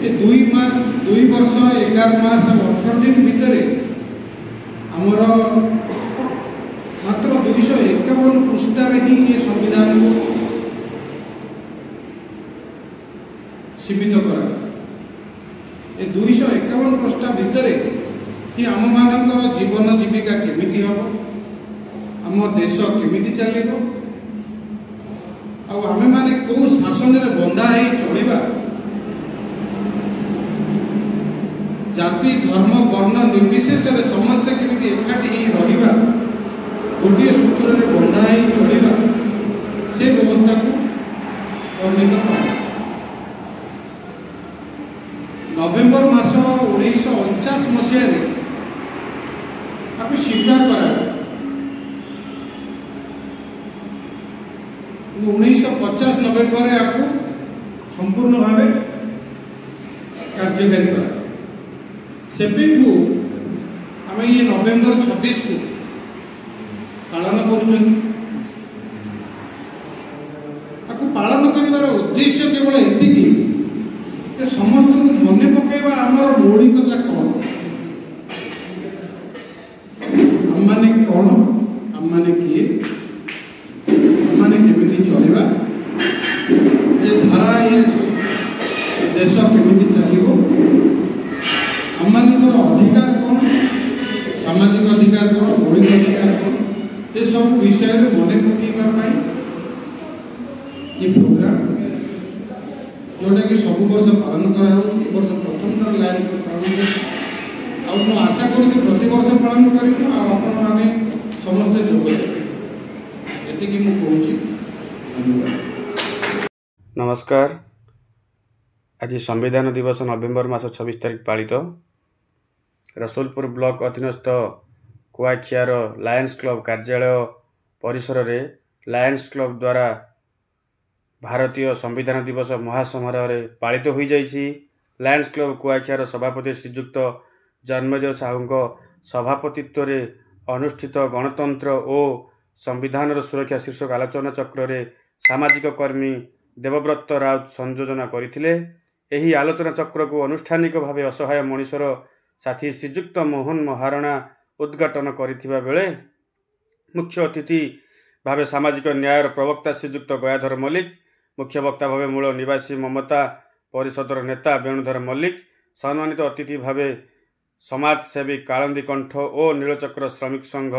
ये 2 वर्ष 11 मास 18 दिन भितर आमर मात्र 251 पृष्ठार ही ये संविधान को सीमित करा। ये 251 पृष्ठा भितर कि आम मान जीवन जीविका केमिति हम, आम देश केमिति चलो, आमे माने कौ शासन रे बंधा है चलवा, जाति धर्म वर्ण निर्विशेष समस्ते केमिति एकाठी रहिबा, गोटे सूत्र रे बंधा है चलवा, से व्यवस्था को वर्णित नवेम्बर मास 1949 मसीह आपको स्वीकार करा। 1950 नवेम्बर आपको संपूर्ण भाव कार्यकारी करा। सेबेठू आम ये नवेम्बर 26 को पालन पालन कर उद्देश्य केवल एति समस्त को मन पकड़ा आमर मौलिकता कौन, आम माने कौन, आम माने किए, आम माने केमिति चलवा, ये धारा ये देश केमिति चलो, आम मानकर अधिकार कौन, सामाजिक अधिकार कौन, मौलिक अधिकार कौन, ये सब विषय मन पकड़ा ये प्रोग्राम जोटा कि सब वर्ष पालन करा वर्ष प्रथम थर लायंस पालन कर आशा करुँच प्रति वर्ष पालन कर समस्ते जोग ये मुझे। नमस्कार। आज संविधान दिवस नवेम्बर मास 26 तारिख पालित रसुलपुर ब्लॉक अधीनस्थ कुआखियार लायंस क्लब कार्यालय परिसर रे लायंस क्लब द्वारा भारतीय संविधान दिवस महासमारोह पालित हो जाइछि। लायंस क्लब कुआखियार सभापति श्रीजुक्त जन्मेजय साहू सभापतित्व रे अनुष्ठित गणतंत्र और संविधान सुरक्षा शीर्षक आलोचना चक्र रे सामाजिक कर्मी देवव्रत राउत संयोजन करथिले। एही आलोचना चक्र को अनुष्ठानिक भाव असहाय मनीषर साथी श्रीजुक्त मोहन महारणा उद्घाटन करथिबा बेले मुख्य अतिथि भाव सामाजिक न्यायर प्रवक्ता श्रीजुक्त गयाधर मल्लिक, मुख्य वक्ता भाव मूल निवासी ममता परिषदर नेता वेणुधर मल्लिक, सम्मानित अतिथि भाव समाजसेवी कालंदी कंठ और नीलचक्र श्रमिक संघ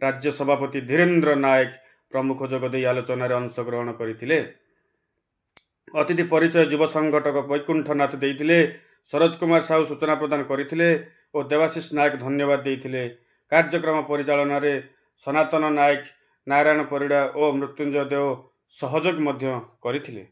राज्य सभापति धीरेन्द्र नायक प्रमुख जोगदे आलोचन अंशग्रहण करथिले। अतिथि परिचय युव संगठक वैकुंठनाथ देइथिले, सरोज कुमार साहू सूचना प्रदान करथिले और देवाशीष नायक धन्यवाद देइथिले। कार्यक्रम परिचालन रे सनातन नायक, नारायण परिड़ा और मृत्युंजय देव सहयोग मध्य करथिले।